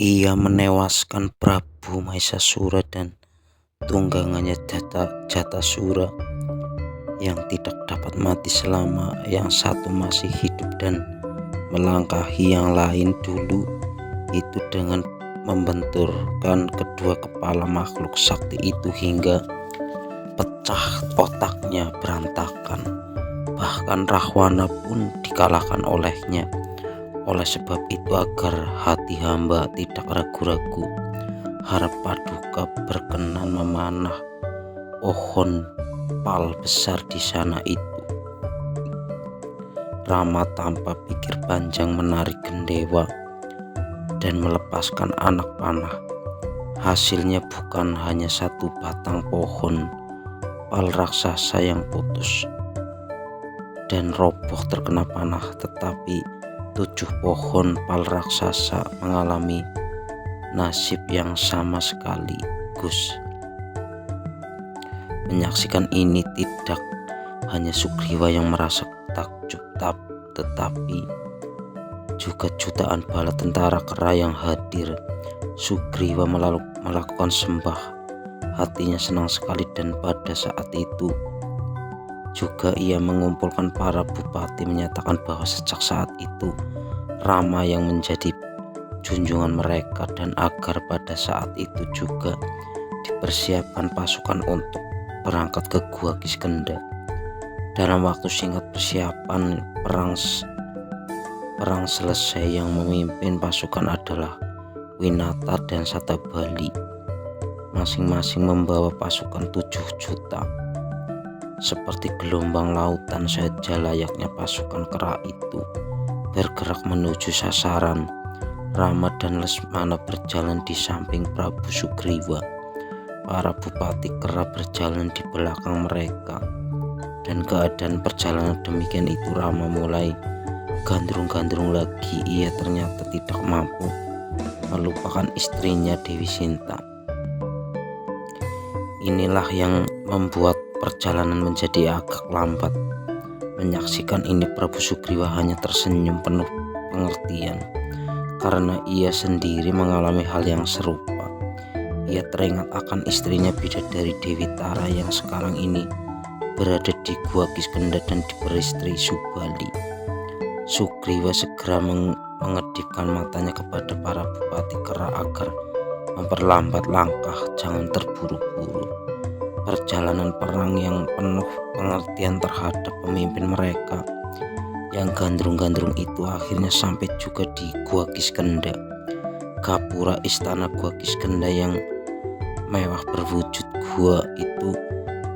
Ia menewaskan Prabu Mahisasura dan tunggangannya Jatasura yang tidak dapat mati selama yang satu masih hidup, dan melangkahi yang lain dulu itu dengan membenturkan kedua kepala makhluk sakti itu hingga pecah otaknya berantakan. Bahkan Rahwana pun dikalahkan olehnya. Oleh sebab itu, agar hati hamba tidak ragu-ragu, harap Paduka berkenan memanah pohon pal besar di sana itu. Rama tanpa pikir panjang menarik gendewa dan melepaskan anak panah. Hasilnya bukan hanya satu batang pohon pal raksasa yang putus dan roboh terkena panah, tetapi 7 pohon pal raksasa mengalami nasib yang sama sekaligus. Menyaksikan ini tidak hanya Sugriwa yang merasa takjub, tetapi juga jutaan bala tentara kera yang hadir. Sugriwa melakukan sembah, hatinya senang sekali, dan pada saat itu juga ia mengumpulkan para bupati, menyatakan bahwa sejak saat itu Rama yang menjadi junjungan mereka, dan agar pada saat itu juga dipersiapkan pasukan untuk berangkat ke Gua Kiskendha. Dalam waktu singkat persiapan perang selesai. Yang memimpin pasukan adalah Winata dan Satabali, masing-masing membawa pasukan 7 juta. Seperti gelombang lautan saja layaknya pasukan kera itu bergerak menuju sasaran. Rama dan Lesmana berjalan di samping Prabu Sugriwa. Para bupati kera berjalan di belakang mereka. Dan keadaan perjalanan demikian itu, Rama mulai gandrung-gandrung lagi. Ia ternyata tidak mampu melupakan istrinya Dewi Sinta. Inilah yang membuat perjalanan menjadi agak lambat. Menyaksikan ini, Prabu Sugriwa hanya tersenyum penuh pengertian, karena ia sendiri mengalami hal yang serupa. Ia teringat akan istrinya bidadari Dewi Tara yang sekarang ini berada di Gua Kiskendha dan diperistri Subali. Sugriwa segera mengedipkan matanya kepada para bupati kera agar memperlambat langkah, jangan terburu-buru. Perjalanan perang yang penuh pengertian terhadap pemimpin mereka yang gandrung-gandrung itu akhirnya sampai juga di Gua Kiskendha. Gapura istana Gua Kiskendha yang mewah berwujud gua itu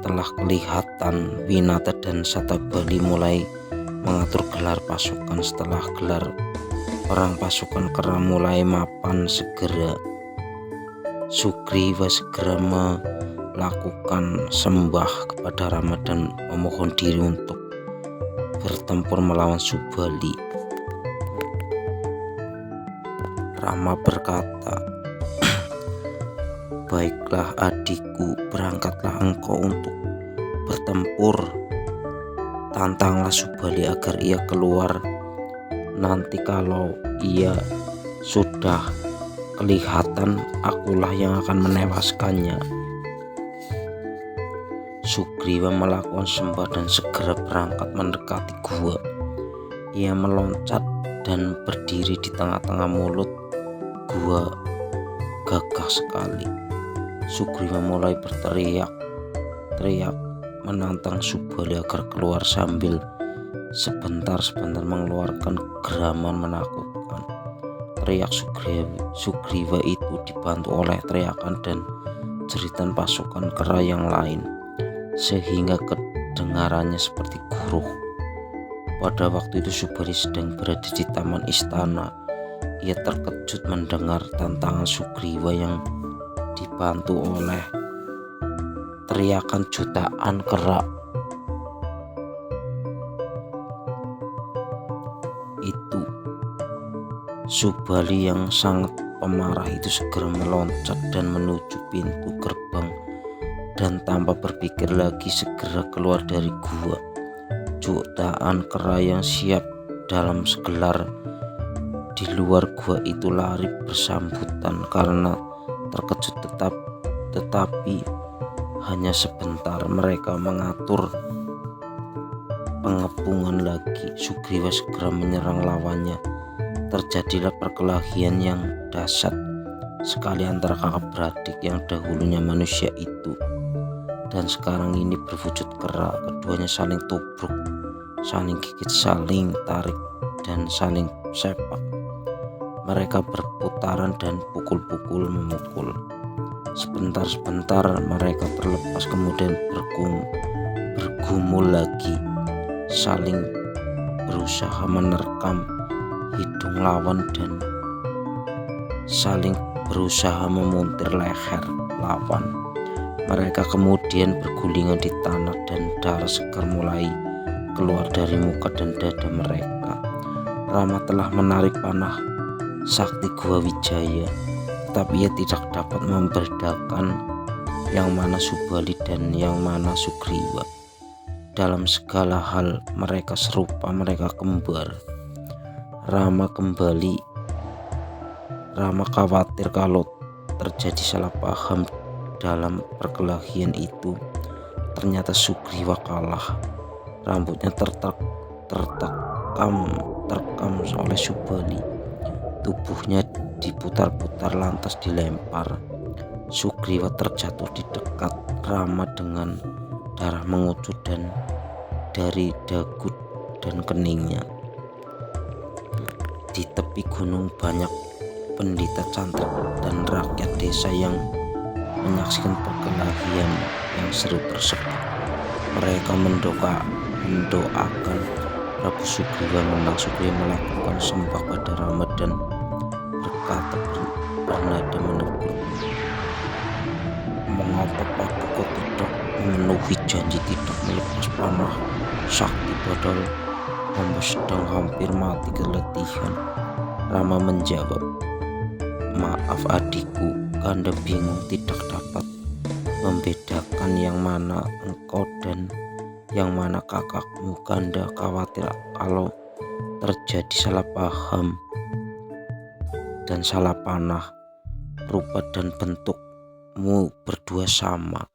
telah kelihatan. Winata dan Satabali mulai mengatur gelar pasukan. Setelah gelar perang pasukan kera mulai mapan, Sugriwa segera melakukan sembah kepada Rama dan memohon diri untuk bertempur melawan Subali. Rama berkata, "Baiklah adikku, berangkatlah engkau untuk bertempur. Tantanglah Subali agar ia keluar. Nanti kalau ia sudah kelihatan, akulah yang akan menewaskannya." Sugriwa melakukan sembah dan segera berangkat mendekati gua. Ia meloncat dan berdiri di tengah-tengah mulut gua. Gagah sekali. Sugriwa mulai berteriak menantang Subali agar keluar sambil sebentar-sebentar mengeluarkan geraman menakutkan. Teriak Sugriwa itu dibantu oleh teriakan dan jeritan pasukan kera yang lain, sehingga kedengarannya seperti guruh. Pada waktu itu Subali sedang berada di taman istana. Ia terkejut mendengar tantangan Sugriwa yang dibantu oleh teriakan jutaan kera itu. Subali yang sangat pemarah itu segera meloncat dan menuju pintu gerbang, dan tanpa berpikir lagi segera keluar dari gua. Jutaan kera yang siap dalam di luar gua itu lari bersambutan karena terkejut, tetapi hanya sebentar. Mereka mengatur pengepungan lagi. Sugriwa segera menyerang lawannya. Terjadilah perkelahian yang dahsyat sekali antara kakak beradik yang dahulunya manusia itu dan sekarang ini berwujud kera. Keduanya saling tubruk, saling gigit, saling tarik, dan saling sepak. Mereka berputaran dan pukul-pukul memukul. Sebentar mereka terlepas, kemudian bergumul lagi, saling berusaha menerkam hidung lawan dan saling berusaha memuntir leher lawan. Mereka kemudian bergulingan di tanah dan darah segar mulai keluar dari muka dan dada mereka. Rama telah menarik panah sakti Gua Wijaya, tetapi ia tidak dapat membedakan yang mana Subali dan yang mana Sugriwa. Dalam segala hal mereka serupa, mereka kembar. Rama khawatir kalau terjadi salah paham dalam perkelahian itu. Ternyata Sugriwa kalah. Rambutnya terkam oleh Subali. Tubuhnya diputar-putar lantas dilempar. Sugriwa terjatuh di dekat Rama dengan darah mengucur dari dagu dan keningnya. Di tepi gunung banyak pendeta cantrik dan rakyat desa yang menyaksikan perkelahian yang seru tersebut. Mereka mendoakan Prabu Sugriwa menang. Sugriwa melakukan sembah pada Rama dan berkata bernada menegur, "Mengapa Paku kau tidak memenuhi janji tidak melepas panah sakti padahal hamba sedang hampir mati keletihan?" Rama menjawab, "Maaf adikku, Kanda bingung tidak dapat membedakan yang mana engkau dan yang mana kakakmu. Kanda khawatir kalau terjadi salah paham dan salah panah, rupa dan bentukmu berdua sama."